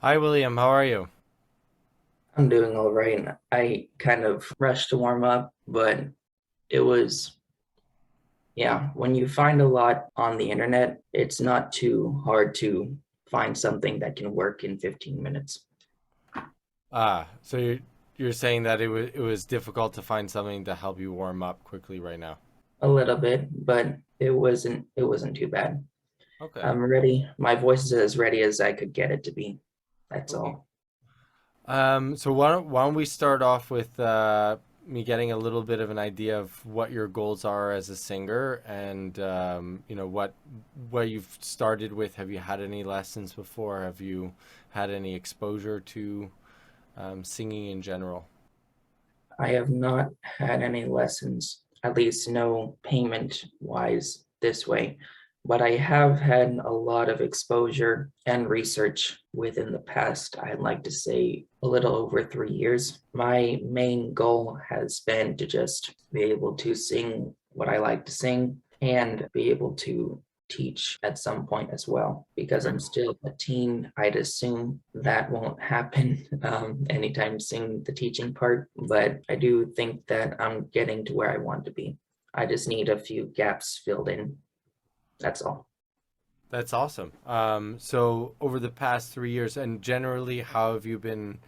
Hi, William. How are you? I'm doing all right. I kind of rushed to warm up, but it was, yeah, when you find a lot on the internet, it's not too hard to find something that can work in 15 minutes. So you're saying that it was difficult to find something to help you warm up quickly right now. A little bit, but it wasn't too bad. Okay. I'm ready. My voice is as ready as I could get it to be. That's Okay. all. So why don't we start off with me getting a little bit of an idea of what your goals are as a singer, and what you've started with. Have you had any lessons before? Have you had any exposure to singing in general? I have not had any lessons, at least no payment wise this way, but I have had a lot of exposure and research within the past, I'd like to say a little over 3 years. My main goal has been to just be able to sing what I like to sing and be able to teach at some point as well. Because Very I'm cool. still a teen, I'd assume that won't happen anytime soon, the teaching part. But I do think that I'm getting to where I want to be. I just need a few gaps filled in. That's all. That's awesome. So over the past 3 years, and generally, how have you been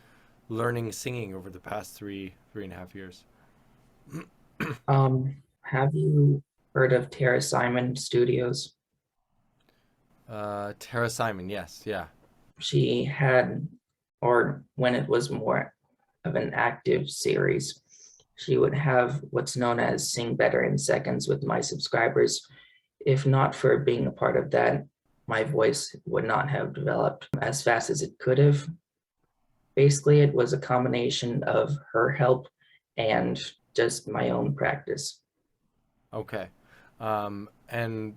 learning singing over the past three and a half years? Have you heard of Tara Simon Studios? Tara Simon, yes, yeah. She had, or when it was more of an active series, she would have what's known as Sing Better in Seconds with my subscribers. If not for being a part of that, my voice would not have developed as fast as it could have. Basically, it was a combination of her help and just my own practice. Okay. And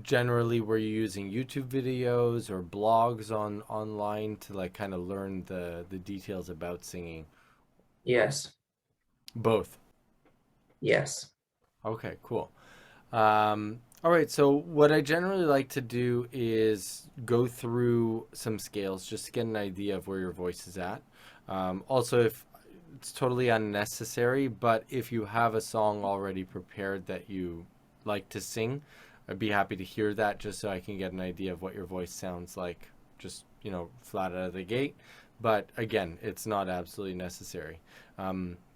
generally, were you using YouTube videos or blogs on online to like kind of learn the details about singing? Yes, Both. yes. Okay, cool. All right, so what I generally like to do is go through some scales just to get an idea of where your voice is at. Also, if it's totally unnecessary, but if you have a song already prepared that you like to sing, I'd be happy to hear that just so I can get an idea of what your voice sounds like, just, flat out of the gate. But again, it's not absolutely necessary.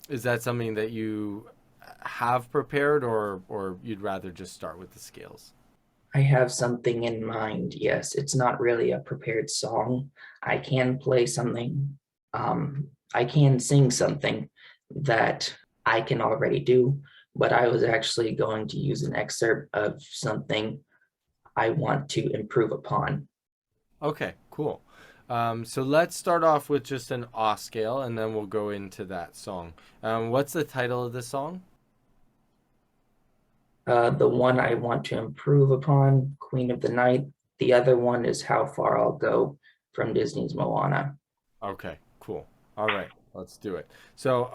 Is that something that you have prepared, or you'd rather just start with the scales? I have something in mind. Yes, it's not really a prepared song. I can play something. I can sing something that I can already do, but I was actually going to use an excerpt of something I want to improve upon. Okay, cool. So let's start off with just an off scale, and then we'll go into that song. What's the title of the song? The one I want to improve upon, Queen of the Night. The other one is How Far I'll Go from Disney's Moana. Okay, cool. All right, let's do it. So,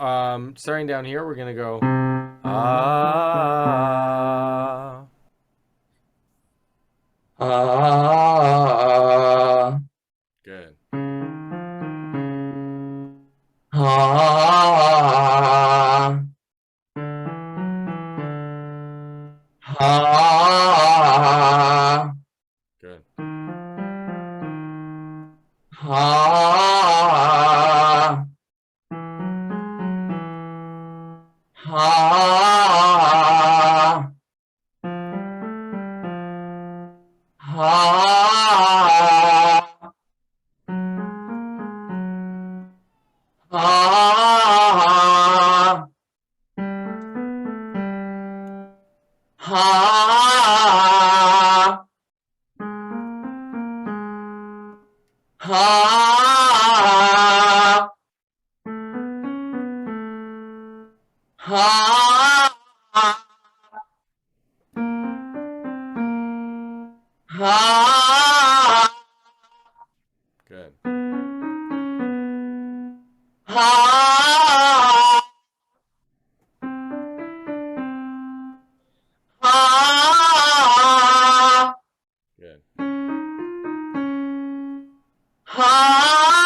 starting down here, we're gonna go ah. Ah, Good. ah, ah, Good. ah, ah, ah, ah, ah, ah, ah, ah, Good. ah, ah, Good. ah,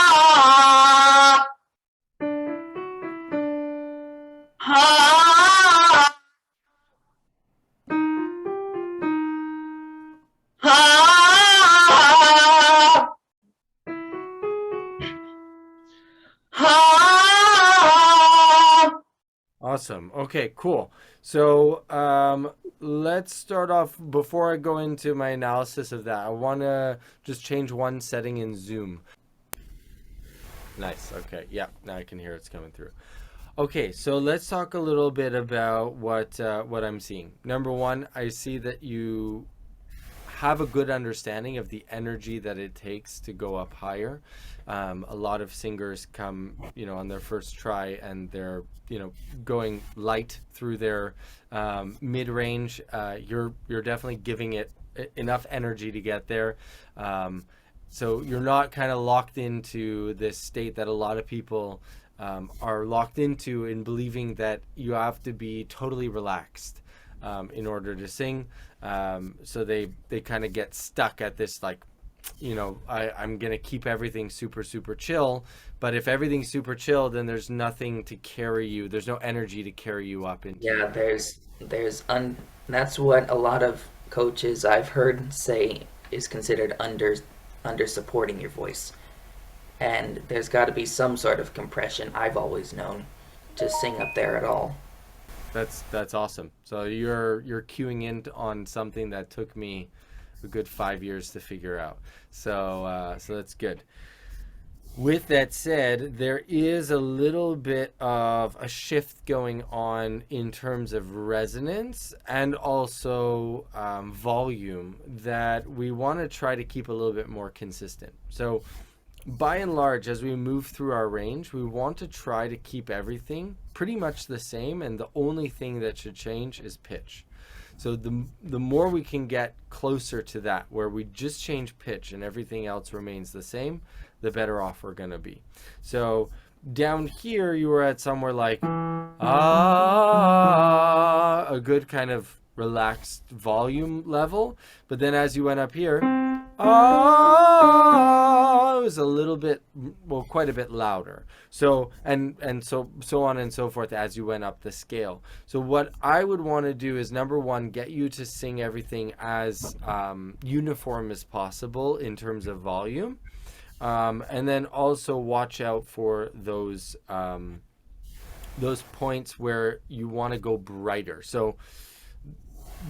Awesome. Okay, cool. So let's start off. Before I go into my analysis of that, I want to just change one setting in Zoom. Nice. Okay. Yeah. Now I can hear it's coming through. Okay. So let's talk a little bit about what I'm seeing. Number one, I see that you have a good understanding of the energy that it takes to go up higher. A lot of singers come, on their first try, and they're, going light through their mid range. You're definitely giving it enough energy to get there. Um, so you're not kind of locked into this state that a lot of people are locked into, in believing that you have to be totally relaxed in order to sing. So they kind of get stuck at this, like, I'm going to keep everything super, super chill. But if everything's super chill, then there's nothing to carry you. There's no energy to carry you up into Yeah, your. that's what a lot of coaches I've heard say is considered under supporting your voice. And there's got to be some sort of compression, I've always known, to sing up there at all. That's awesome. So you're queuing in on something that took me a good 5 years to figure out. So that's good. With that said, there is a little bit of a shift going on in terms of resonance and also volume that we want to try to keep a little bit more consistent. So, by and large, as we move through our range, we want to try to keep everything pretty much the same, and the only thing that should change is pitch. So the more we can get closer to that, where we just change pitch and everything else remains the same, the better off we're going to be. So down here, you were at somewhere like a good kind of relaxed volume level. But then as you went up here, it was a little bit, well, quite a bit louder. So so on and so forth as you went up the scale. So what I would want to do is, number one, get you to sing everything as uniform as possible in terms of volume. And then also watch out for those points where you want to go brighter. So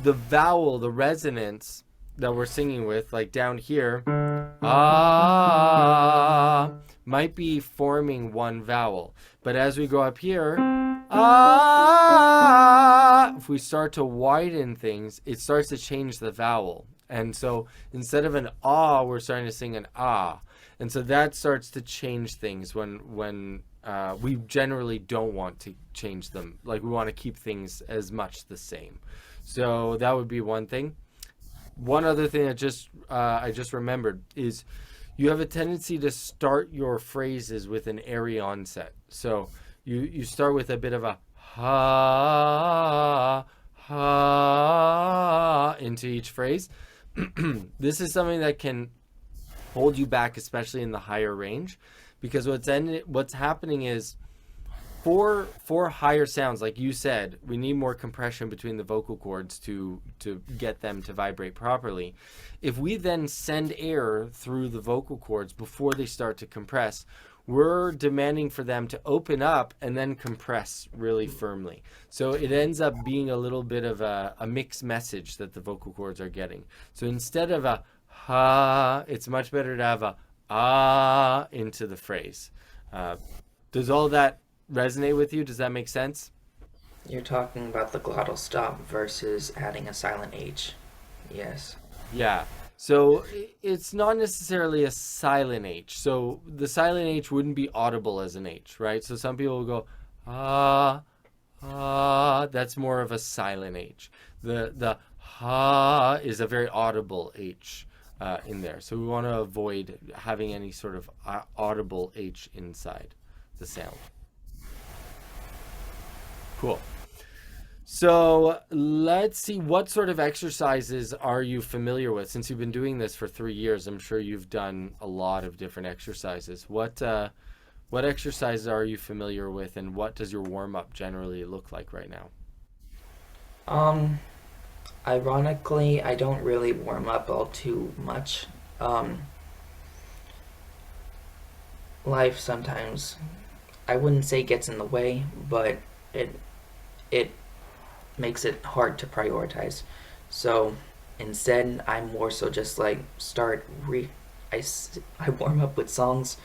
the vowel, the resonance that we're singing with, like down here, might be forming one vowel. But as we go up here, if we start to widen things, it starts to change the vowel. And so instead of an we're starting to sing an ah. And so that starts to change things when we generally don't want to change them. Like, we want to keep things as much the same. So that would be one thing. One other thing that I just remembered is, you have a tendency to start your phrases with an airy onset. So you start with a bit of a ha ha into each phrase. This is something that can hold you back, especially in the higher range, because what's happening is, for higher sounds, like you said, we need more compression between the vocal cords to get them to vibrate properly. If we then send air through the vocal cords before they start to compress, we're demanding for them to open up and then compress really firmly. So it ends up being a little bit of a mixed message that the vocal cords are getting. So instead of a ha, it's much better to have a into the phrase. Does all that resonate with you? Does that make sense? You're talking about the glottal stop versus adding a silent H. Yes. Yeah. So it's not necessarily a silent H. So the silent H wouldn't be audible as an H, right? So some people will go that's more of a silent H. The ha is a very audible H in there. So we want to avoid having any sort of audible H inside the sound. Cool. So let's see, what sort of exercises are you familiar with? Since you've been doing this for 3 years, I'm sure you've done a lot of different exercises. What exercises are you familiar with, and what does your warm-up generally look like right now? Um, Ironically, I don't really warm up all too much. Um, Life sometimes, I wouldn't say gets in the way, but it it makes it hard to prioritize. So instead, I more so just like start re. I warm up with songs,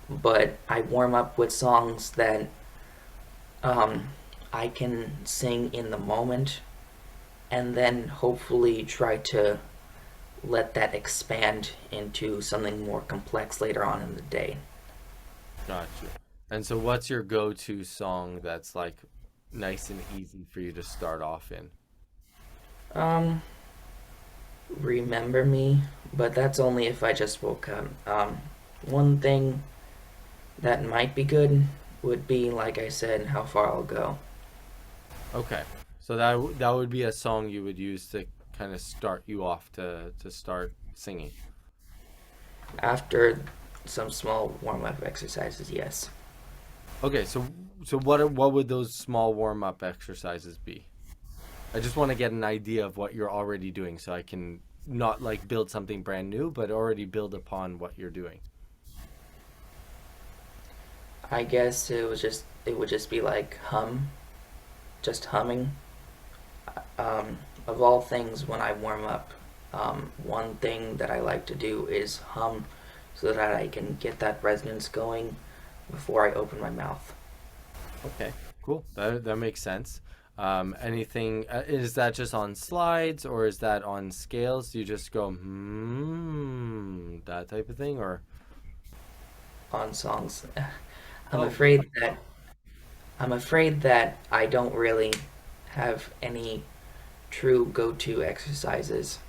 but I warm up with songs that um, I can sing in the moment, and then hopefully try to let that expand into something more complex later on in the day. Gotcha. And so what's your go-to song that's like nice and easy for you to start off in? Um, Remember me, but that's only if I just woke up. One thing that might be good would be, like I said, how far I'll go. Okay. So that would be a song you would use to kind of start you off to start singing. After some small warm up exercises, yes. Okay, so what would those small warm-up exercises be? I just want to get an idea of what you're already doing so I can not like build something brand new, but already build upon what you're doing. I guess it would just be like just humming. Of all things, when I warm up, one thing that I like to do is hum so that I can get that resonance going before I open my mouth. Okay, cool. That makes sense. Anything is that just on slides or is that on scales? Do you just go that type of thing or On songs. I'm oh, afraid that I'm afraid that I don't really have any true go-to exercises.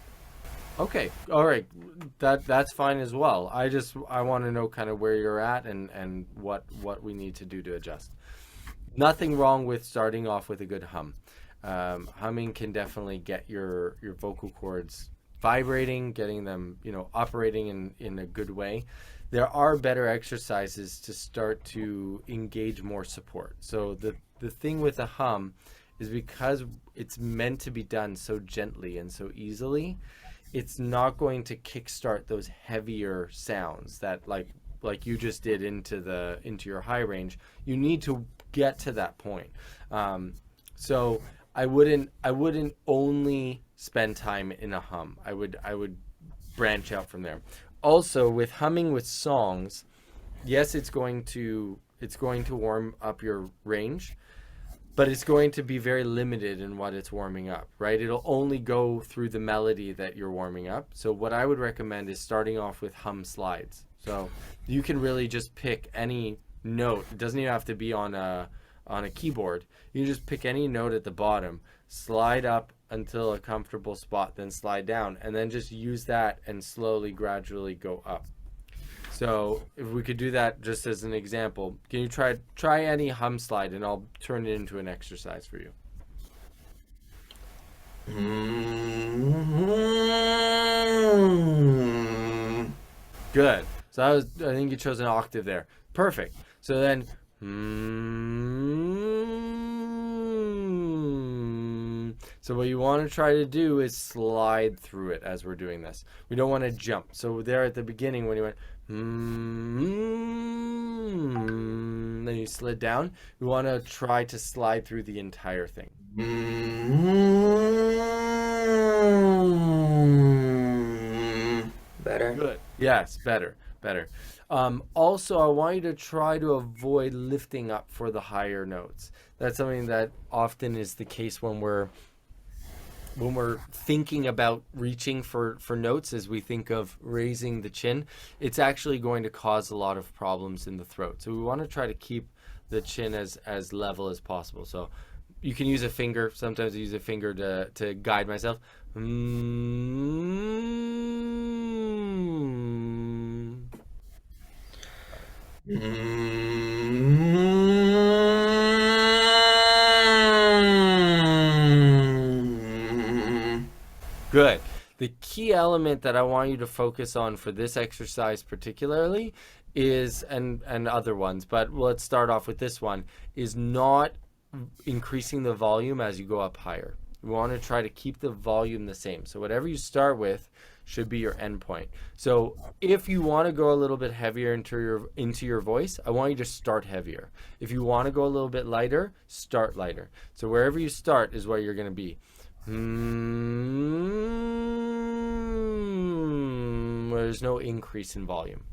okay. All right. That's fine as well. I want to know kind of where you're at and what we need to do to adjust. Nothing wrong with starting off with a good hum. Humming can definitely get your vocal cords vibrating, getting them operating in a good way. There are better exercises to start to engage more support. So the thing with a hum is because it's meant to be done so gently and so easily, it's not going to kickstart those heavier sounds that like you just did into your high range. You need to get to that point. So I wouldn't only spend time in a hum. I would branch out from there. Also, with humming with songs, yes, it's going to warm up your range, but it's going to be very limited in what it's warming up, right? It'll only go through the melody that you're warming up. So what I would recommend is starting off with hum slides. So you can really just pick any note. It doesn't even have to be on a keyboard. You can just pick any note at the bottom, slide up until a comfortable spot, then slide down, and then just use that and slowly, gradually go up. So if we could do that just as an example, can you try any hum slide and I'll turn it into an exercise for you. Good. So I think you chose an octave there. Perfect. So then so what you want to try to do is slide through it as we're doing this. We don't want to jump. So there at the beginning when you went then you slid down, we want to try to slide through the entire thing. Better. Good. Yes, better, better. Also, I want you to try to avoid lifting up for the higher notes. That's something that often is the case when we're thinking about reaching for notes as we think of raising the chin. It's actually going to cause a lot of problems in the throat. So we want to try to keep the chin as level as possible. So you can use a finger. Sometimes I use a finger to guide myself. Good. The key element that I want you to focus on for this exercise particularly is and other ones, but let's start off with this one, is not increasing the volume as you go up higher. We want to try to keep the volume the same. So whatever you start with, should be your end point. So if you want to go a little bit heavier into your voice, I want you to start heavier. If you want to go a little bit lighter, start lighter. So wherever you start is where you're going to be. There's no increase in volume.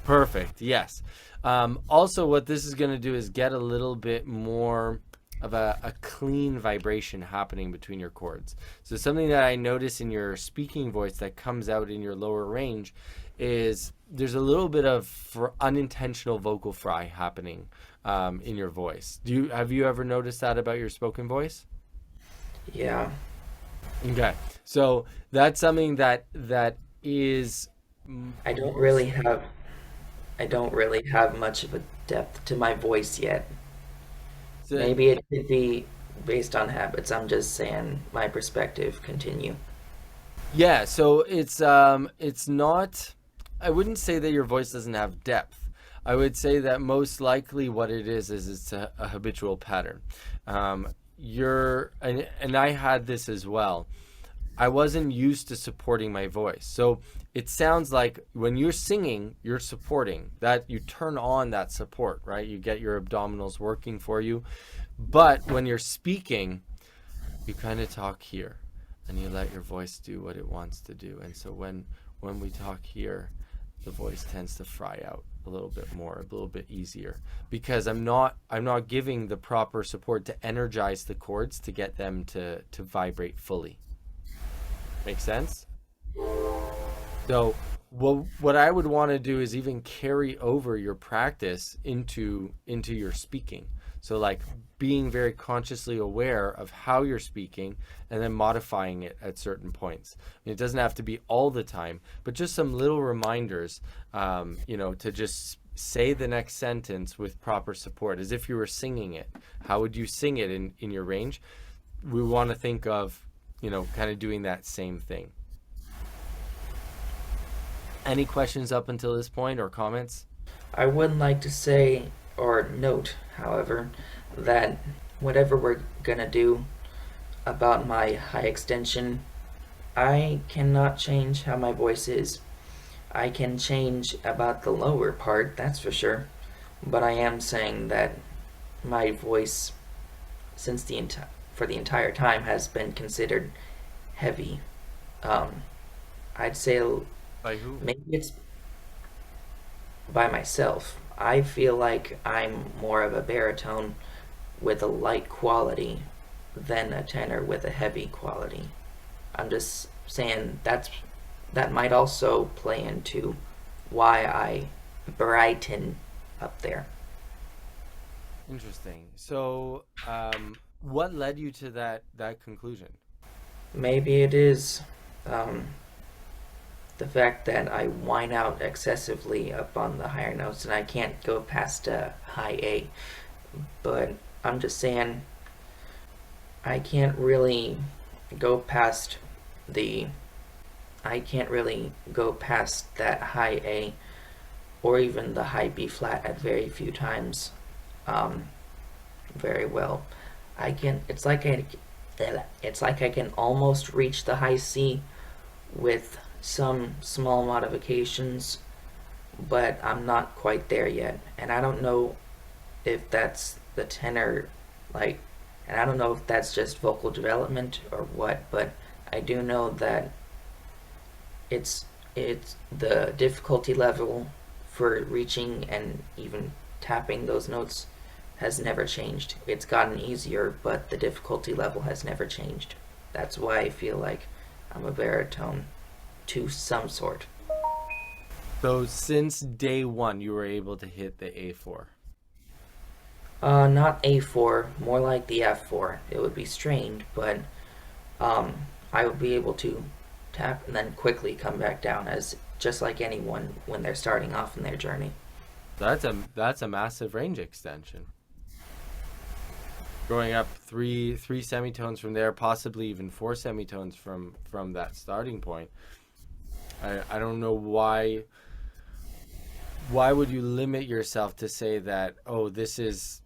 Perfect. Yes. Also, what this is going to do is get a little bit more of a clean vibration happening between your chords. So something that I notice in your speaking voice that comes out in your lower range is there's a little bit of unintentional vocal fry happening in your voice. Have you ever noticed that about your spoken voice? Yeah, Okay. So that's something that is I don't most. really have I don't really have much of a depth to my voice yet. So, Maybe it could be based on habits. I'm just saying my perspective. Continue. yeah, so it's not, I wouldn't say that your voice doesn't have depth. I would say that most likely what it is it's a habitual pattern. And I had this as well. I wasn't used to supporting my voice. So it sounds like when you're singing, you're supporting that, you turn on that support, right? You get your abdominals working for you. But when you're speaking, you kind of talk here and you let your voice do what it wants to do. And so when we talk here, the voice tends to fry out a little bit more, a little bit easier, because I'm not giving the proper support to energize the chords to get them to vibrate fully. Make sense? So what I would want to do is even carry over your practice into your speaking. So like being very consciously aware of how you're speaking and then modifying it at certain points. I mean, it doesn't have to be all the time, but just some little reminders, to just say the next sentence with proper support as if you were singing it. How would you sing it in your range? We want to think of, kind of doing that same thing. Any questions up until this point or comments? I would like to say or note, however, that whatever we're gonna do about my high extension, I cannot change how my voice is. I can change about the lower part, that's for sure. But I am saying that my voice, since for the entire time, has been considered heavy. Um, I'd say By who? maybe it's by myself. I feel like I'm more of a baritone with a light quality than a tenor with a heavy quality. I'm just saying that might also play into why I brighten up there. Interesting. So, what led you to that conclusion? Maybe it is um, the fact that I whine out excessively up on the higher notes and I can't go past a high A. But I'm just saying I can't really go past the I can't really go past that high A or even the high B flat at very few times um, very well. I can it's like I can almost reach the high C with some small modifications, but I'm not quite there yet. And I don't know if that's the tenor, like, and I don't know if that's just vocal development or what, but I do know that it's it's the difficulty level for reaching and even tapping those notes has never changed. It's gotten easier, but the difficulty level has never changed. That's why I feel like I'm a baritone to some sort. So, since day one, you were able to hit the A4. Not A4, more like the F4. It would be strained, but I would be able to tap and then quickly come back down as just like anyone when they're starting off in their journey. That's a massive range extension. Going up three semitones from there, possibly even four semitones from that starting point. I don't know why why would you limit yourself to say that, oh, this is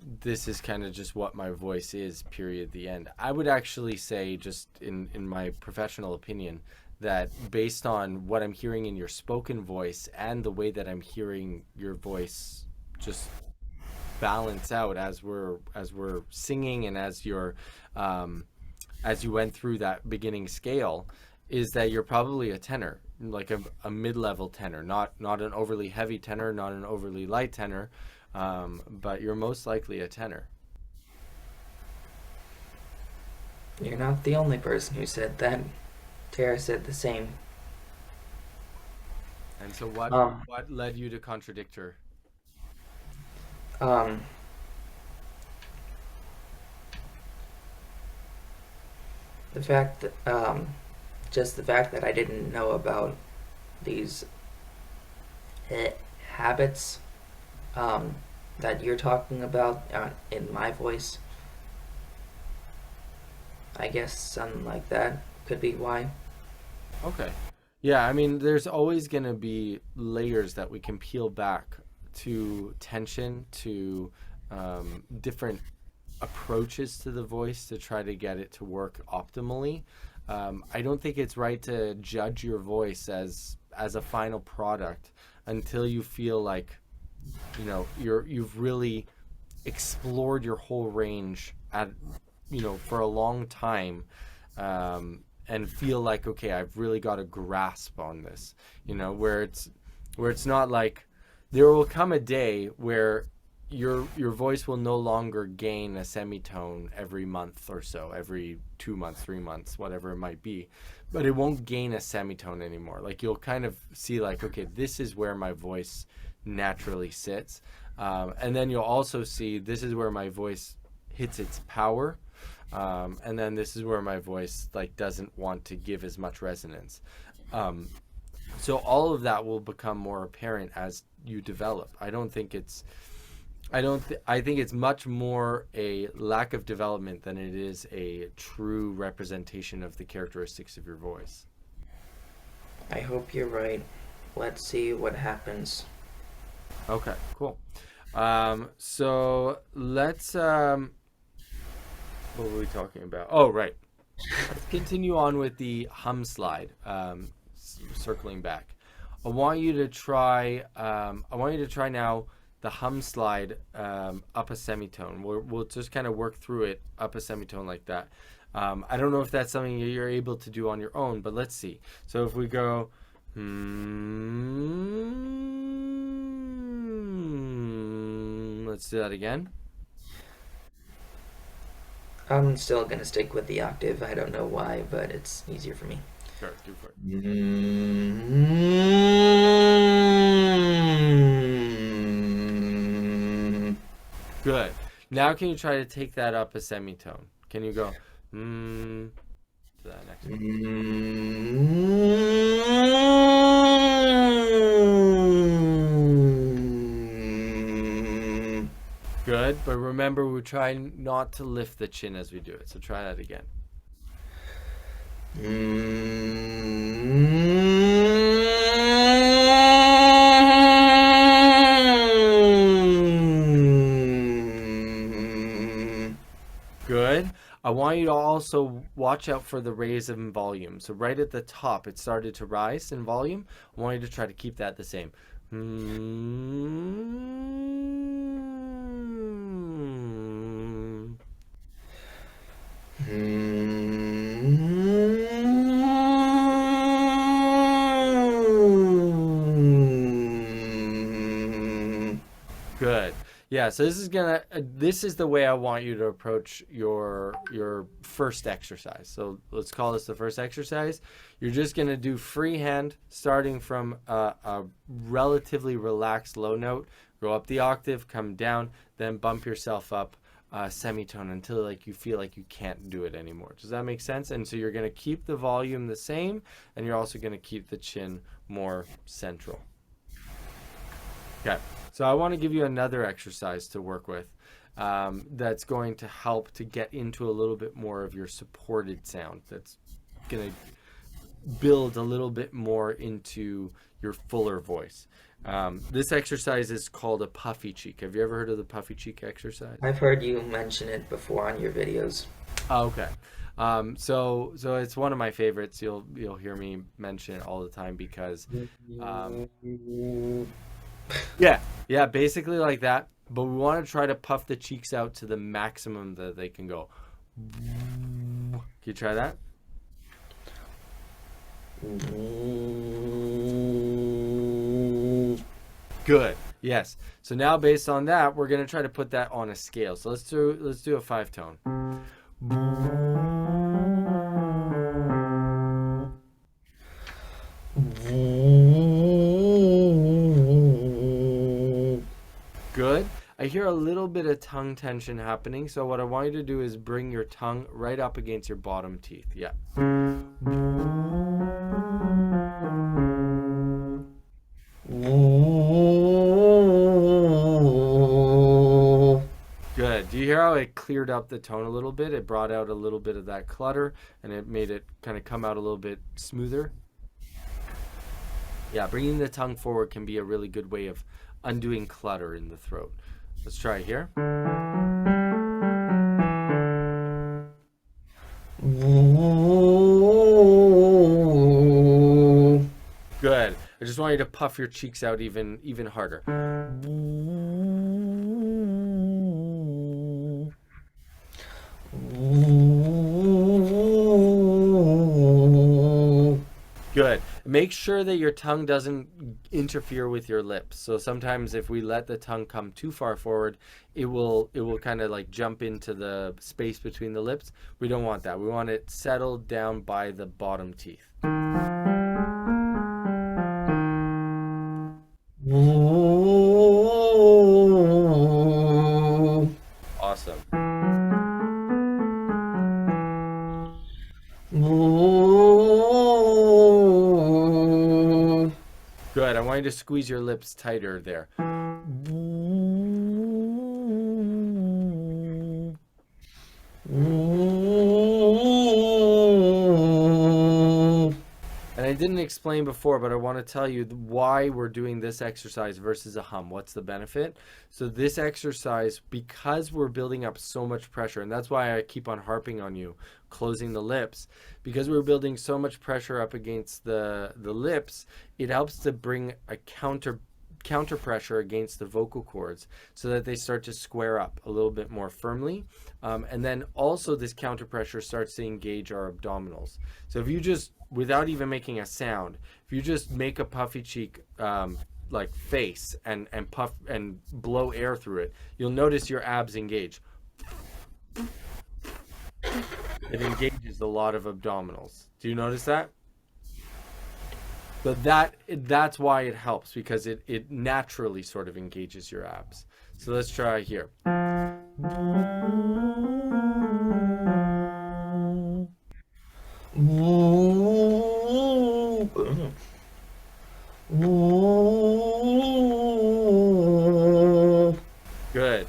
kind of just what my voice is, period, the end? I would actually say, just in my professional opinion, that based on what I'm hearing in your spoken voice and the way that I'm hearing your voice just balance out as we're singing, and um as you went through that beginning scale, is that you're probably a tenor, like a mid-level tenor, not an overly heavy tenor, not an overly light tenor, but you're most likely a tenor. You're not the only person who said that. Tara said the same. And so what Um, what led you to contradict her? um, the fact that, just the fact that I didn't know about these eh, habits, um, that you're talking about in my voice. I guess something like that could be why. Okay. Yeah, I mean, there's always going to be layers that we can peel back to tension, to different approaches to the voice to try to get it to work optimally. I don't think it's right to judge your voice as a final product until you feel like you've really explored your whole range at for a long time, and feel like, okay, I've really got a grasp on this, where it's not like there will come a day where your voice will no longer gain a semitone every month or so, every 2 months, 3 months, whatever it might be, but it won't gain a semitone anymore. Like, you'll kind of see, like, okay, this is where my voice naturally sits, and then you'll also see this is where my voice hits its power, and then this is where my voice like doesn't want to give as much resonance. um, so all of that will become more apparent as you develop. I think it's much more a lack of development than it is a true representation of the characteristics of your voice. I hope you're right. Let's see what happens. Okay, cool. So let's what were we talking about? Oh, right. Let's continue on with the hum slide. Circling back, I want you to try now the hum slide, up a semitone. We'll just kind of work through it up a semitone like that. I don't know if that's something you're able to do on your own, but let's see. So if we go, let's do that again. I'm still gonna stick with the octave. I don't know why, but it's easier for me. Sure, do for it. Good. Now can you try to take that up a semitone? Can you go to that next one? Good, but remember, we try not to lift the chin as we do it. So try that again. Good. I want you to also watch out for the raise in volume. So right at the top, it started to rise in volume. I want you to try to keep that the same. Good. Yeah, so this is the way I want you to approach your first exercise. So let's call this the first exercise. You're just gonna do freehand, starting from a relatively relaxed low note, go up the octave, come down, then bump yourself up semitone until like you feel like you can't do it anymore. Does that make sense? And so you're gonna keep the volume the same, and you're also gonna keep the chin more central. Okay, so I want to give you another exercise to work with, that's going to help to get into a little bit more of your supported sound. That's going to build a little bit more into your fuller voice. This exercise is called a puffy cheek. Have you ever heard of the puffy cheek exercise? I've heard you mention it before on your videos. Oh, okay. So it's one of my favorites. You'll hear me mention it all the time because, um, yeah, yeah, basically like that. But we want to try to puff the cheeks out to the maximum that they can go. Can you try that? Good. Yes. So now based on that, we're gonna try to put that on a scale. So let's do a 5 tone. Good. I hear a little bit of tongue tension happening. So what I want you to do is bring your tongue right up against your bottom teeth. Yeah. Good. Do you hear how it cleared up the tone a little bit? It brought out a little bit of that clutter and it made it kind of come out a little bit smoother. Yeah, bringing the tongue forward can be a really good way of undoing clutter in the throat. Let's try here. Good. I just want you to puff your cheeks out even harder. Good. Make sure that your tongue doesn't interfere with your lips. So sometimes if we let the tongue come too far forward, it will kind of like jump into the space between the lips. We don't want that. We want it settled down by the bottom teeth. Awesome. Good. I want you to squeeze your lips tighter there. And I didn't explain before, but I want to tell you why we're doing this exercise versus a hum. What's the benefit? So this exercise, because we're building up so much pressure, and that's why I keep on harping on you, closing the lips, because we're building so much pressure up against the lips, it helps to bring a counter pressure against the vocal cords so that they start to square up a little bit more firmly. And then also this counter pressure starts to engage our abdominals. So if you just, without even making a sound, if you just make a puffy cheek like face and puff and blow air through it, you'll notice your abs engage. It engages a lot of abdominals. Do you notice that? But that's why it helps, because it naturally sort of engages your abs. So let's try here. Good.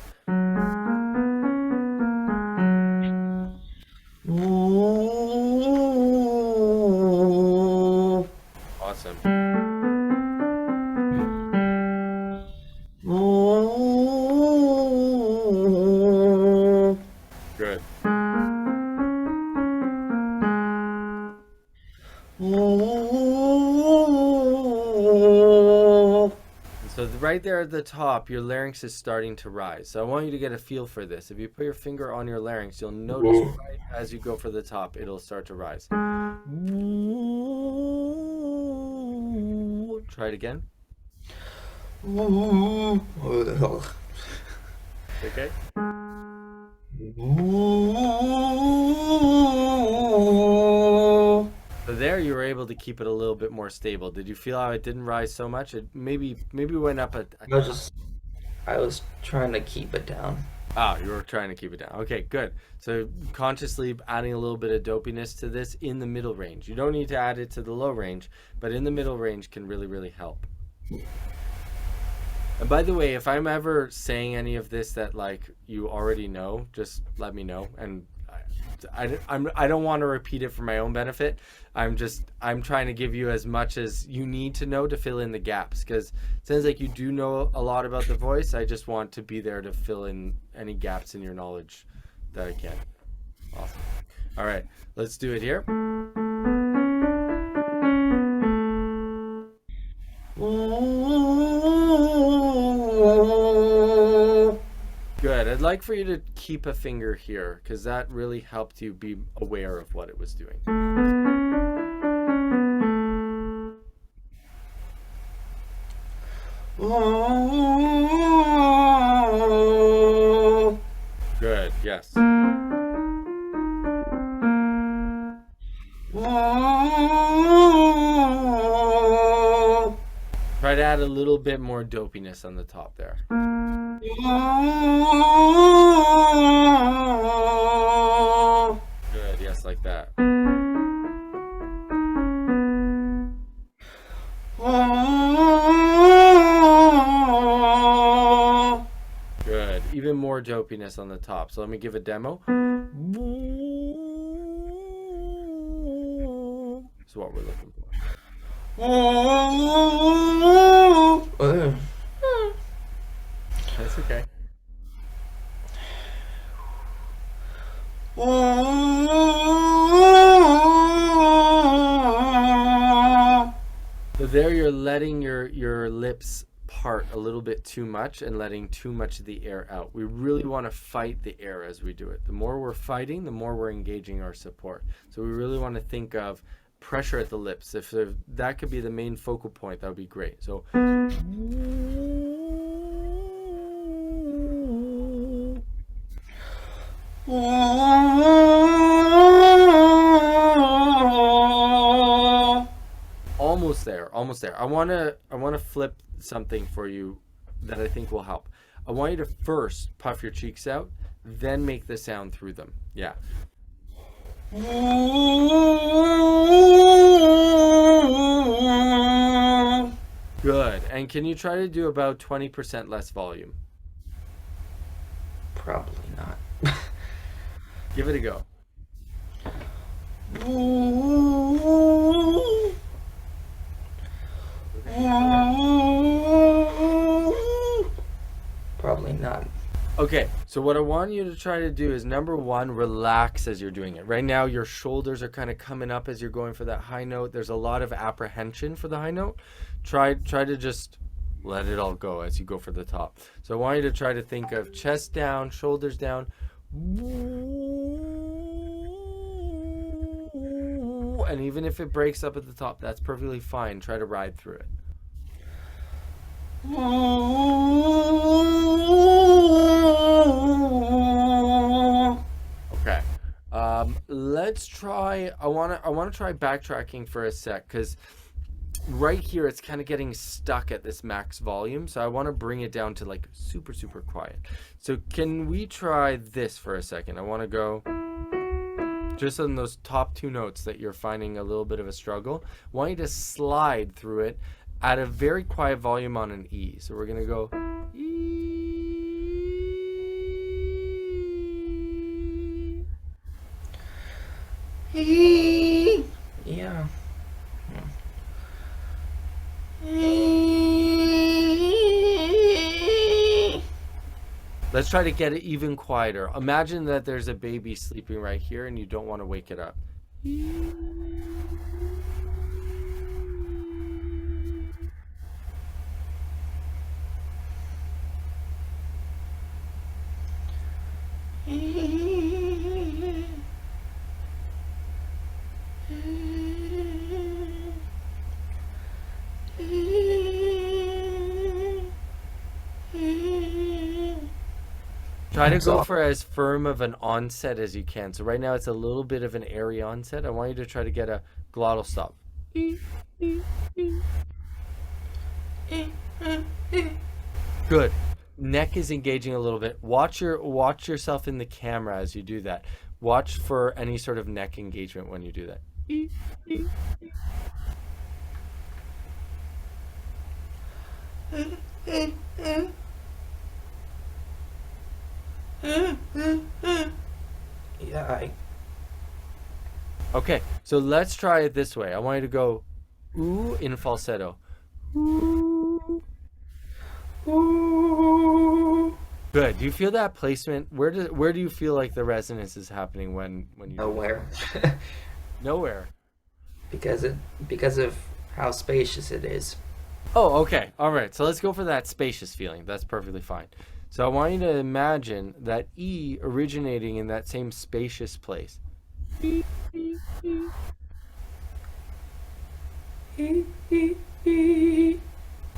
Awesome. Good. And so right there at the top, your larynx is starting to rise. So I want you to get a feel for this. If you put your finger on your larynx, you'll notice right as you go for the top, it'll start to rise. Try it again. Okay. So there you were able to keep it a little bit more stable. Did you feel how it didn't rise so much? It maybe went up a I was trying to keep it down. Ah, you were trying to keep it down. Okay, good. So consciously adding a little bit of dopiness to this in the middle range. You don't need to add it to the low range, but in the middle range can really, really help. And by the way, if I'm ever saying any of this that like you already know, just let me know. And I don't want to repeat it for my own benefit. I'm trying to give you as much as you need to know to fill in the gaps, because it sounds like you do know a lot about the voice. I just want to be there to fill in any gaps in your knowledge that I can. Awesome. All right, let's do it here. Good. I'd like for you to keep a finger here, because that really helped you be aware of what it was doing. Good. Yes. Try to add a little bit more dopiness on the top there. Good. Yes, like that. Good. Even more dopiness on the top. So let me give a demo. Is what we're looking for. That's okay. So there you're letting your lips part a little bit too much and letting too much of the air out. We really want to fight the air as we do it. The more we're fighting, the more we're engaging our support. So we really want to think of pressure at the lips. If that could be the main focal point, that would be great. So almost there, almost there. I want to flip something for you that I think will help. I want you to first puff your cheeks out, then make the sound through them. Yeah. Good. And can you try to do about 20% less volume? Probably not. Give it a go. Probably not. Okay, so what I want you to try to do is, number one, relax as you're doing it. Right now, your shoulders are kind of coming up as you're going for that high note. There's a lot of apprehension for the high note. Try to just let it all go as you go for the top. So I want you to try to think of chest down, shoulders down. And even if it breaks up at the top, that's perfectly fine. Try to ride through it. Okay. Let's try. I wanna try backtracking for a sec, because right here it's kind of getting stuck at this max volume. So I want to bring it down to like super quiet. So can we try this for a second? I want to go just on those top two notes that you're finding a little bit of a struggle. I want you to slide through it at a very quiet volume on an E. So we're gonna go E. Yeah. Let's try to get it even quieter. Imagine that there's a baby sleeping right here and you don't want to wake it up. Try to go for as firm of an onset as you can. So right now it's a little bit of an airy onset. I want you to try to get a glottal stop. Good. Neck is engaging a little bit. Watch yourself in the camera as you do that. Watch for any sort of neck engagement when you do that. Yeah, Okay, so let's try it this way. I want you to go ooh in falsetto. Ooh. Ooh. Good. Do you feel that placement? Where do you feel like the resonance is happening when you do that? Nowhere. Nowhere. because it because of how spacious it is. Oh, okay. All right. So let's go for that spacious feeling. That's perfectly fine. So I want you to imagine that E originating in that same spacious place.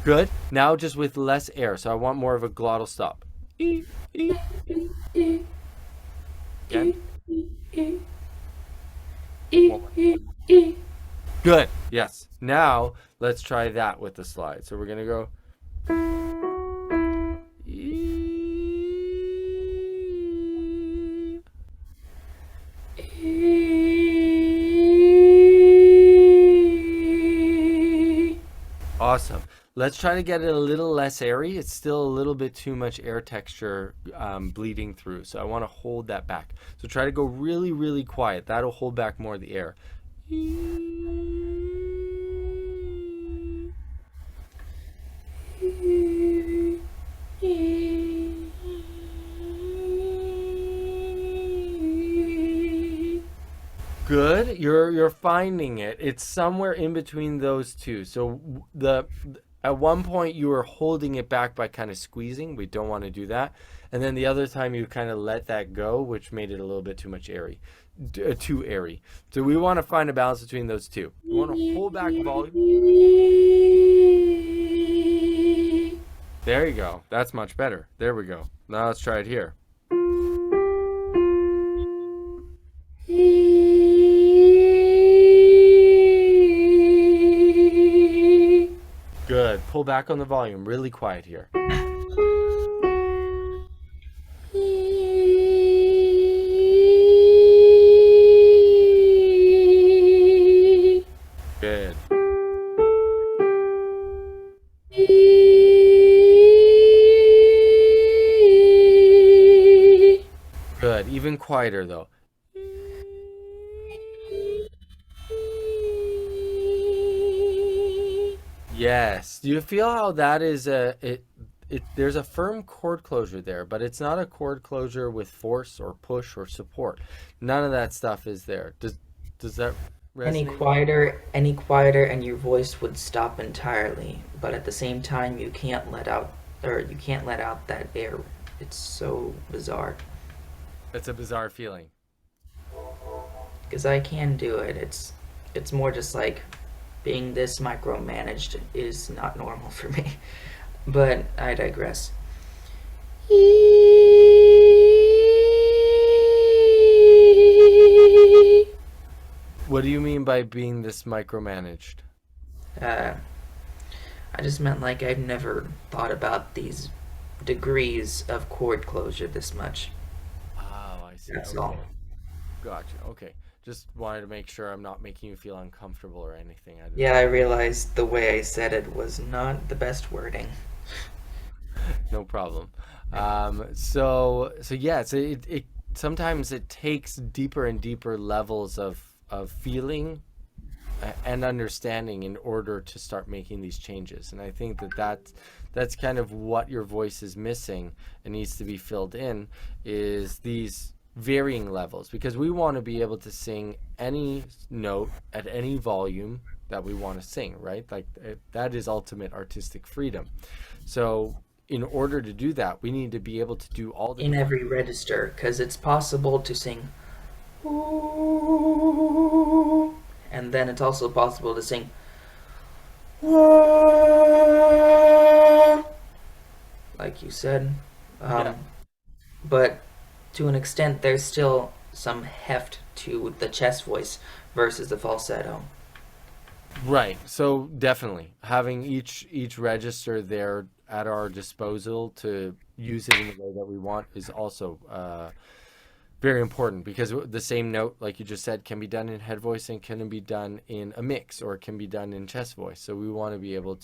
Good. Now just with less air. So I want more of a glottal stop. E, e, again. One more. Good. Yes. Now let's try that with the slide. So we're gonna go. E. Awesome. Let's try to get it a little less airy. It's still a little bit too much air texture bleeding through. So I want to hold that back. So try to go really, really quiet. That'll hold back more of the air. Good. You're finding it. It's somewhere in between those two. So the at one point you were holding it back by kind of squeezing. We don't want to do that. And then the other time you kind of let that go, which made it a little bit too much airy, too airy. So we want to find a balance between those two. We want to hold back volume. There you go. That's much better. There we go. Now let's try it here. Good. Pull back on the volume. Really quiet here. Good. Good. Even quieter though. Yes. Do you feel how that is there's a firm chord closure there, but it's not a chord closure with force or push or support. None of that stuff is there. Does that resonate? Any quieter, and your voice would stop entirely. But at the same time, you can't let out that air. It's so bizarre. It's a bizarre feeling. Because I can do it. It's more just like being this micromanaged is not normal for me. But I digress. What do you mean by being this micromanaged? Uh, I just meant like I've never thought about these degrees of chord closure this much. Oh, I see. That's all. Okay. Gotcha. Okay. Just wanted to make sure I'm not making you feel uncomfortable or anything. I didn't Yeah, I want realized the way I said it was not the best wording. no problem. So yeah, so it sometimes it takes deeper and deeper levels of feeling and understanding in order to start making these changes. And I think that's kind of what your voice is missing and needs to be filled in is these varying levels because we want to be able to sing any note at any volume that we want to sing, right? Like that is ultimate artistic freedom. So in order to do that, we need to be able to do all the In different. every register, because it's possible to sing "ooh," and then it's also possible to sing "wah," like you said. Yeah. Um, but to an extent, there's still some heft to the chest voice versus the falsetto. Right. So definitely having each register there at our disposal to use it in the way that we want is also very important because the same note, like you just said, can be done in head voice and can be done in a mix or it can be done in chest voice. So we want to be able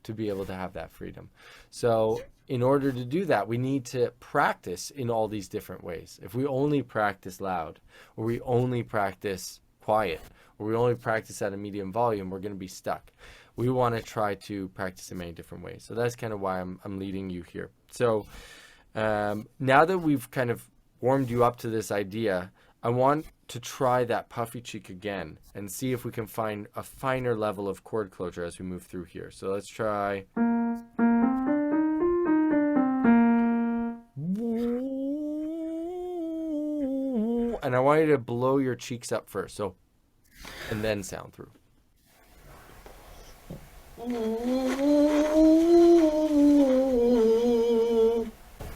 to be able to have that freedom. So in order to do that, we need to practice in all these different ways. If we only practice loud, or we only practice quiet, or we only practice at a medium volume, we're going to be stuck. We want to try to practice in many different ways. So that's kind of why I'm leading you here. So now that we've kind of warmed you up to this idea, I want to try that puffy cheek again and see if we can find a finer level of chord closure as we move through here. So let's try. And I want you to blow your cheeks up first, so, and then sound through.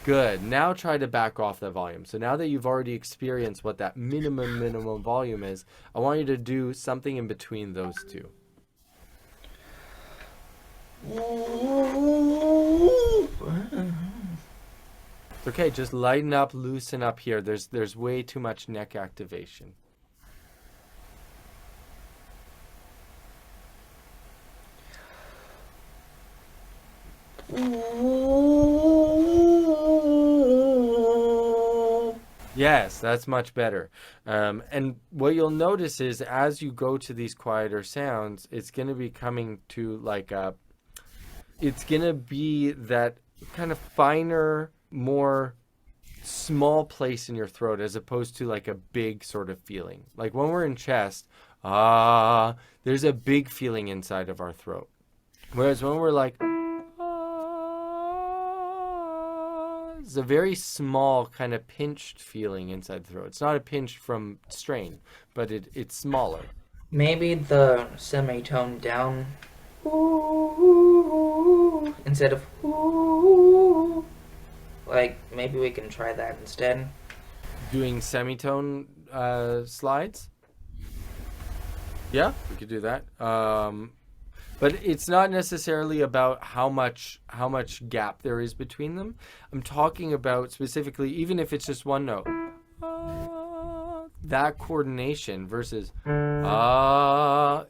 Good. Now try to back off the volume. So now that you've already experienced what that minimum volume is, I want you to do something in between those two. It's okay, just lighten up, loosen up here. There's way too much neck activation. Yes, that's much better. And what you'll notice is as you go to these quieter sounds, it's going to be coming to like it's going to be that kind of finer, more small place in your throat as opposed to like a big sort of feeling. Like when we're in chest, there's a big feeling inside of our throat. Whereas when we're like, it's a very small kind of pinched feeling inside the throat. It's not a pinch from strain, but it's smaller. Maybe the semitone down instead of like maybe we can try that instead. Doing semitone slides? Yeah, we could do that. But it's not necessarily about how much gap there is between them. I'm talking about specifically, even if it's just one note, that coordination versus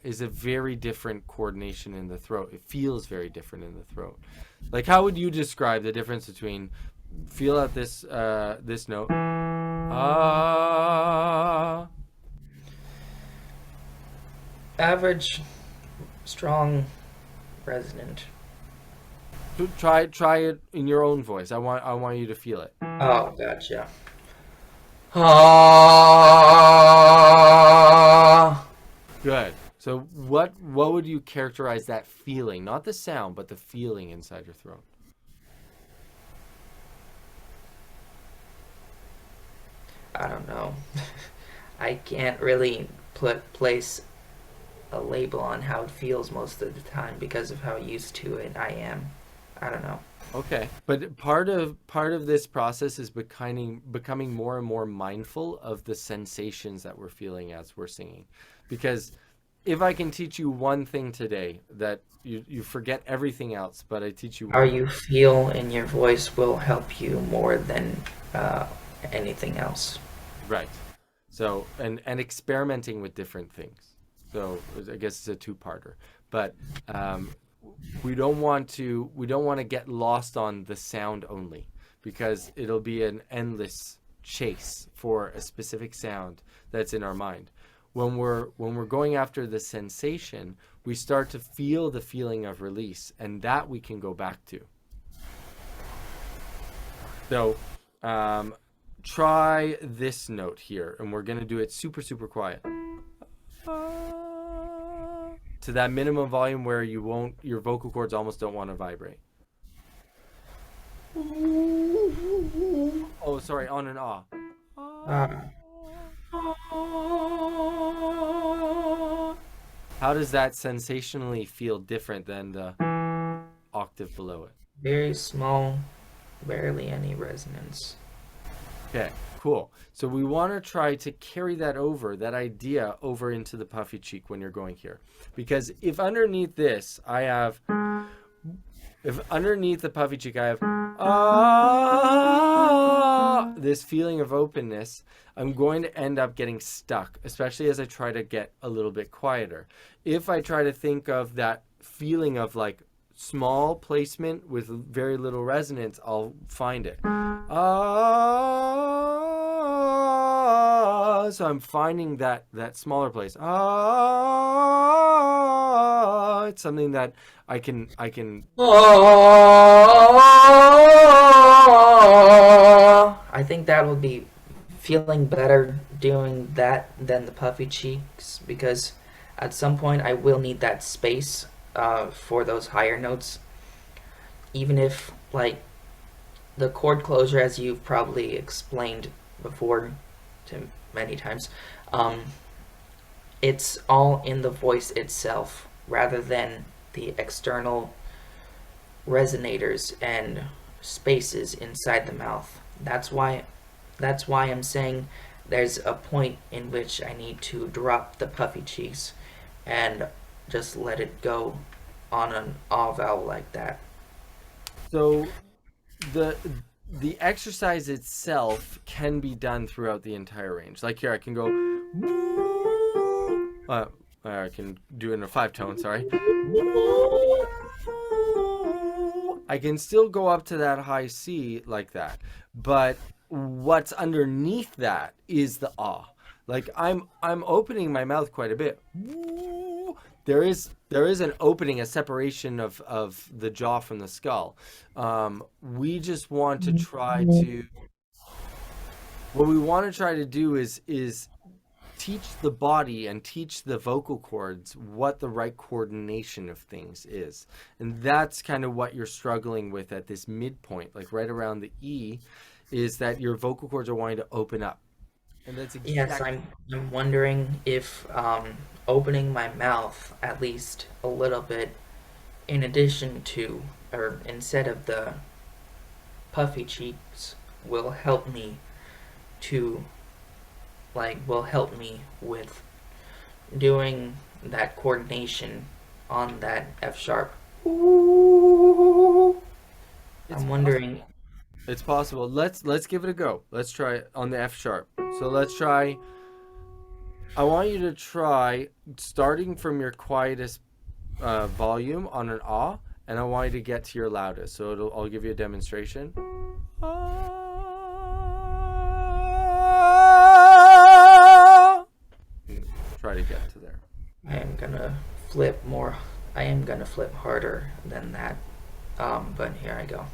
is a very different coordination in the throat. It feels very different in the throat. Like, how would you describe the difference between feel out this this note, Average, strong, resonant. Try it in your own voice. I want you to feel it. Oh, gotcha. Good. So what would you characterize that feeling? Not the sound, but the feeling inside your throat. I don't know. I can't really place a label on how it feels most of the time because of how used to it I am. I don't know. Okay, but part of this process is becoming more and more mindful of the sensations that we're feeling as we're singing, because if I can teach you one thing today, that you forget everything else, but I teach you How one. you feel in your voice will help you more than anything else. Right. So and experimenting with different things. So I guess it's a two-parter, but we don't want to get lost on the sound only, because it'll be an endless chase for a specific sound that's in our mind. When we're going after the sensation, we start to feel the feeling of release, and that we can go back to. So try this note here, and we're going to do it super, super quiet. To that minimum volume where your vocal cords almost don't want to vibrate. Oh, sorry, on and ah. How does that sensationally feel different than the octave below it? Very small, barely any resonance. Okay, cool. So we want to try to carry that idea over into the puffy cheek when you're going here. Because if underneath this, if underneath the puffy cheek I have this feeling of openness, I'm going to end up getting stuck, especially as I try to get a little bit quieter. If I try to think of that feeling of like small placement with very little resonance, I'll find it. Ah, so I'm finding that smaller place. Ah, it's something that I can. I think that would be feeling better doing that than the puffy cheeks because at some point I will need that space for those higher notes. Even if, like, the chord closure, as you've probably explained before to many times, um, it's all in the voice itself rather than the external resonators and spaces inside the mouth. That's why I'm saying there's a point in which I need to drop the puffy cheeks and just let it go on an ah vowel like that. So the the exercise itself can be done throughout the entire range. Like here, I can go. Uh, I can do it in a five tone. Sorry. I can still go up to that high C like that, but what's underneath that is the ah. Like I'm opening my mouth quite a bit. There is an opening, a separation of the jaw from the skull. We just want to try to what we want to try to do is teach the body and teach the vocal cords what the right coordination of things is. And that's kind of what you're struggling with at this midpoint, like right around the E, is that your vocal cords are wanting to open up. And that's Yes, exactly. I'm wondering if opening my mouth at least a little bit, in addition to, or instead of the puffy cheeks, will help me to, will help me with doing that coordination on that F sharp. Ooh. It's I'm possible. wondering. It's possible. Let's give it a go. Let's try it on the F sharp. So let's try. I want you to try starting from your quietest volume on an ah, and I want you to get to your loudest. So I'll give you a demonstration. Ah. Try to get to there. I am gonna flip more. I am gonna flip harder than that. But here I go.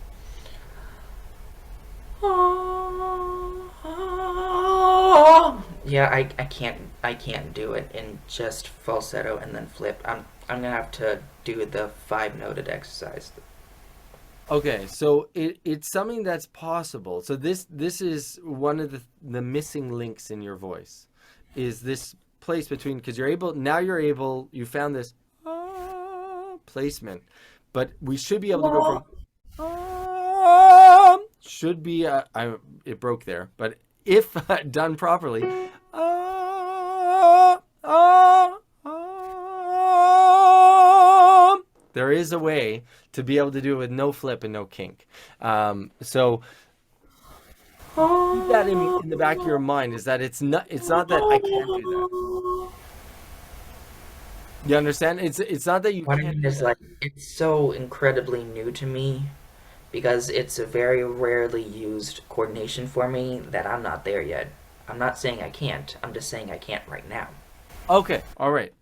Yeah, I can't do it in just falsetto and then flip. I'm gonna have to do the five noted exercise. Okay, so it's something that's possible. So this is one of the missing links in your voice, is this place between because you found this placement, but we should be able to go from should be it broke there, but if done properly, there is a way to be able to do it with no flip and no kink. So keep that in the back of your mind, is that it's not that I can't do that. You understand? It's not that you What I can't mean do is, that. like, it's so incredibly new to me because it's a very rarely used coordination for me that I'm not there yet. I'm not saying I can't. I'm just saying I can't right now. Okay, all right,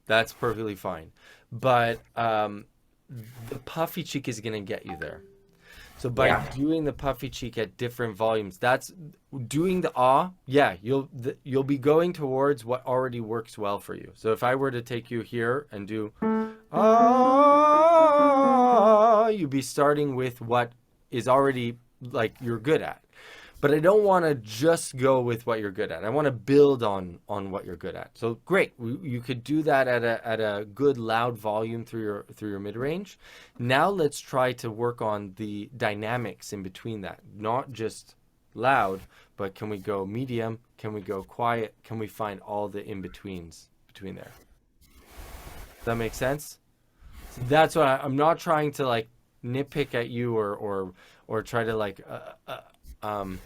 that's perfectly fine. But the puffy cheek is gonna get you there. So by Yeah. doing the puffy cheek at different volumes, that's doing the ah. Yeah, you'll be going towards what already works well for you. So if I were to take you here and do ah, you'd be starting with what is already like you're good at. But I don't want to just go with what you're good at. I want to build on what you're good at. So great, you could do that at a good loud volume through your mid range. Now let's try to work on the dynamics in between that. Not just loud, but can we go medium? Can we go quiet? Can we find all the in betweens between there? Does that make sense? So that's why I'm not trying to like nitpick at you or try to like um,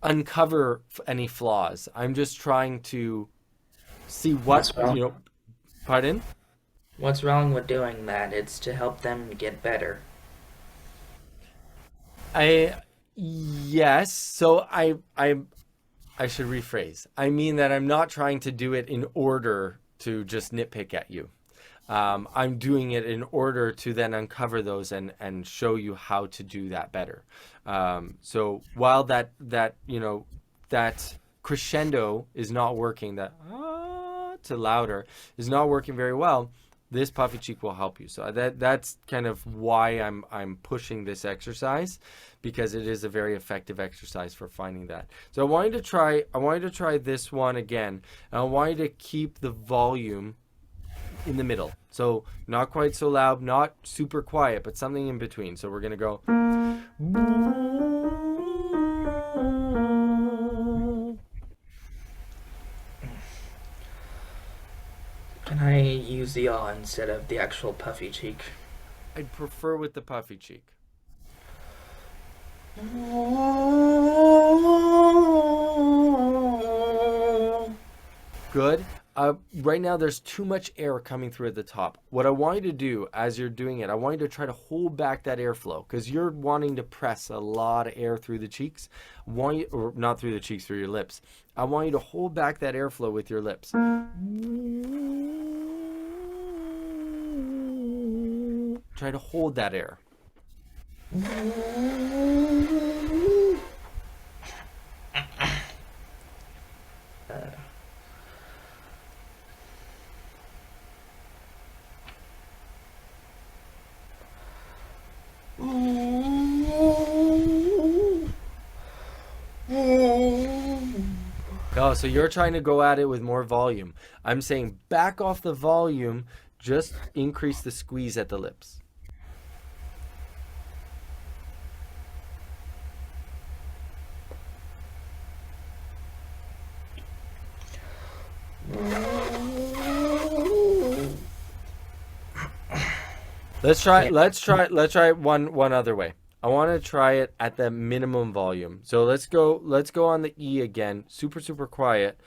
uncover any flaws. I'm just trying to see what That's well. Pardon? What's wrong with doing that? It's to help them get better. I yes. So I should rephrase. I mean that I'm not trying to do it in order to just nitpick at you. I'm doing it in order to then uncover those and show you how to do that better. So while that that crescendo is not working, that to louder is not working very well, this puffy cheek will help you. So that's kind of why I'm pushing this exercise, because it is a very effective exercise for finding that. So I want you to try this one again, and I want you to keep the volume in the middle. So not quite so loud, not super quiet, but something in between. So we're gonna go. Can I use the yaw instead of the actual puffy cheek? I'd prefer with the puffy cheek. Good. Right now, there's too much air coming through at the top. What I want you to do as you're doing it, I want you to try to hold back that airflow, because you're wanting to press a lot of air through the cheeks. Or not through the cheeks, through your lips. I want you to hold back that airflow with your lips. Try to hold that air. Oh, so you're trying to go at it with more volume. I'm saying back off the volume, just increase the squeeze at the lips. Yeah. Let's try it one other way. I want to try it at the minimum volume. So let's go on the E again. Super quiet.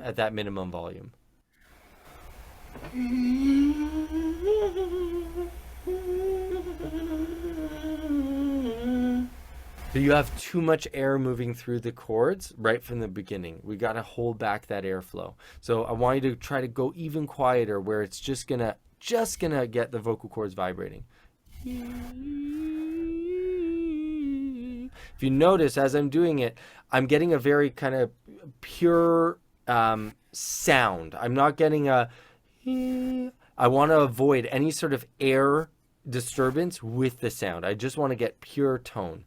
At that minimum volume. So you have too much air moving through the chords right from the beginning. We got to hold back that airflow. So I want you to try to go even quieter, where it's just gonna get the vocal cords vibrating. If you notice, as I'm doing it, I'm getting a very kind of pure sound. I'm not getting a. I want to avoid any sort of air disturbance with the sound. I just want to get pure tone.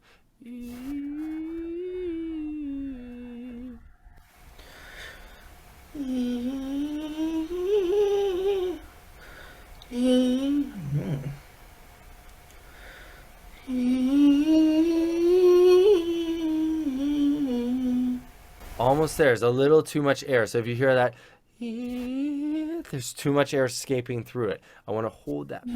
Almost there. There's a little too much air. So if you hear that, there's too much air escaping through it. I want to hold that.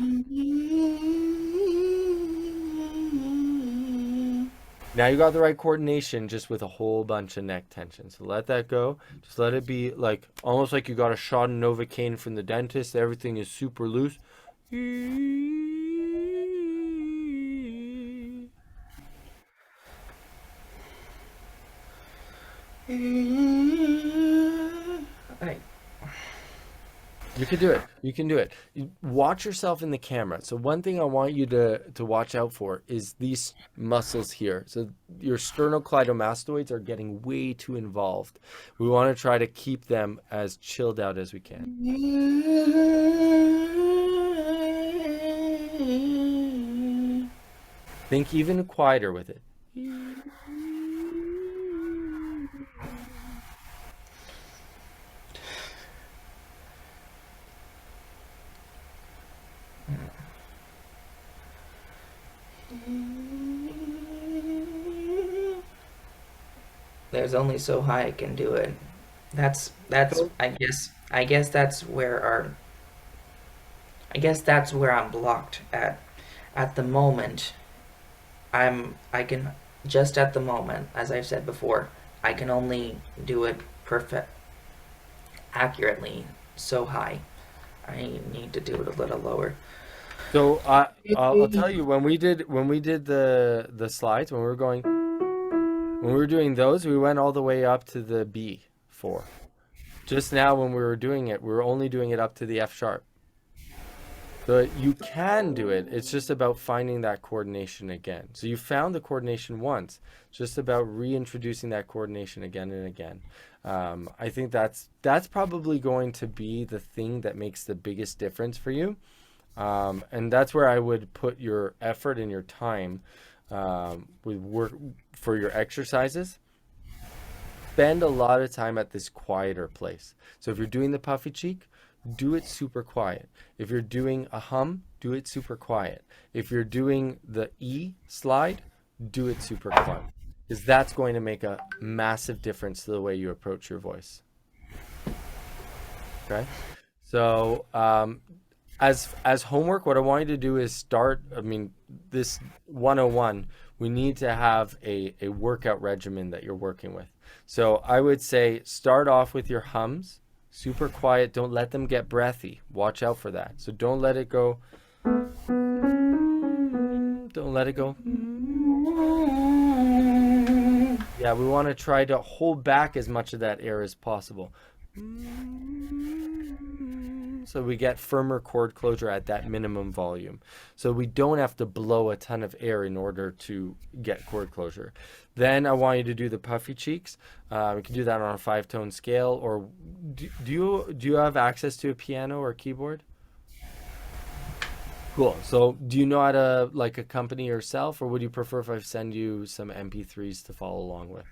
Now you got the right coordination, just with a whole bunch of neck tension. So let that go. Just let it be like almost like you got a shot of Novocaine from the dentist. Everything is super loose. I, You can do it. You can do it. Watch yourself in the camera. So one thing I want you to watch out for is these muscles here. So your sternocleidomastoids are getting way too involved. We want to try to keep them as chilled out as we can. Think even quieter with it. there's only so high I can do it. That's I guess that's where our I guess that's where I'm blocked at. At the moment, I can just as I've said before, I can only do it perfect. accurately so high. I need to do it a little lower. So I'll tell you when we did the slides when we were doing those, we went all the way up to the B4. Just now when we were doing it, we were only doing it up to the F sharp. So you can do it. It's just about finding that coordination again. So you found the coordination once. It's just about reintroducing that coordination again and again. I think that's probably going to be the thing that makes the biggest difference for you. And that's where I would put your effort and your time with work for your exercises. Spend a lot of time at this quieter place. So if you're doing the puffy cheek, do it super quiet. If you're doing a hum, do it super quiet. If you're doing the E slide, do it super quiet. Because that's going to make a massive difference to the way you approach your voice. Okay? So, as homework, what I want you to do is start. I mean, this 101, we need to have a workout regimen that you're working with. So I would say start off with your hums, super quiet. Don't let them get breathy. Watch out for that. So don't let it go. Don't let it go. Yeah, we want to try to hold back as much of that air as possible. So we get firmer chord closure at that minimum volume. So we don't have to blow a ton of air in order to get chord closure. Then I want you to do the puffy cheeks. We can do that on a 5-tone scale. Or do you have access to a piano or keyboard? Cool. So do you know how to like accompany yourself, or would you prefer if I send you some MP3s to follow along with?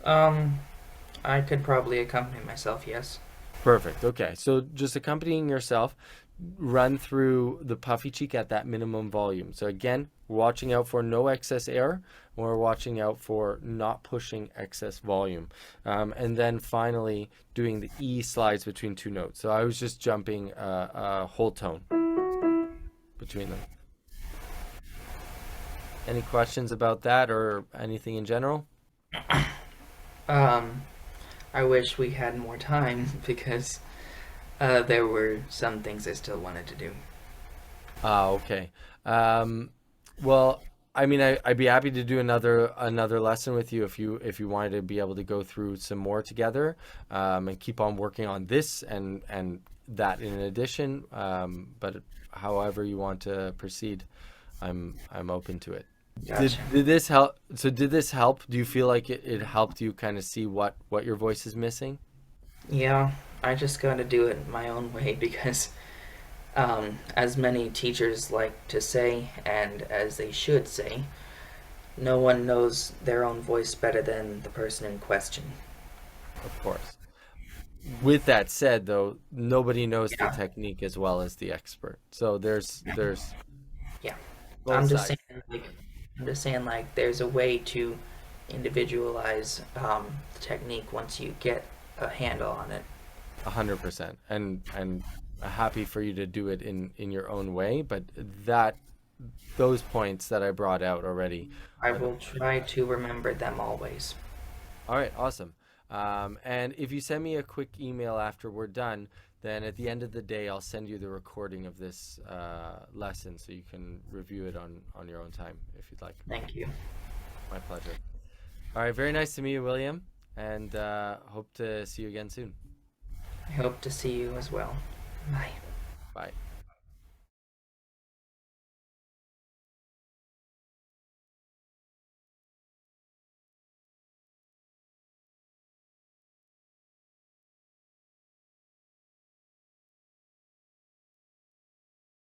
Um, I could probably accompany myself, yes. Perfect. Okay. So just accompanying yourself, run through the puffy cheek at that minimum volume. So again, we're watching out for no excess air. And we're watching out for not pushing excess volume. And then finally doing the E slides between two notes. So I was just jumping a whole tone between them. Any questions about that or anything in general? Um, I wish we had more time because there were some things I still wanted to do. Ah, okay. Um, well, I mean, I'd be happy to do another lesson with you if you wanted to be able to go through some more together, and keep on working on this and that in addition. But however you want to proceed, I'm open to it. Gotcha. Did this help? So did this help? Do you feel like it helped you kind of see what your voice is missing? Yeah, I just gotta do it my own way because, as many teachers like to say, and as they should say, no one knows their own voice better than the person in question. Of course. With that said, though, nobody knows the Yeah, technique as well as the expert. So there's yeah. both I'm just saying, sides. like, I'm just saying, like, there's a way to individualize the technique once you get a handle on it. 100%. And happy for you to do it in your own way, but that those points that I brought out already. I will try to remember them always. All right, awesome. And if you send me a quick email after we're done, then at the end of the day, I'll send you the recording of this lesson so you can review it on your own time if you'd like. Thank you. My pleasure. All right, very nice to meet you, William, and hope to see you again soon. I hope to see you as well. Bye. Bye.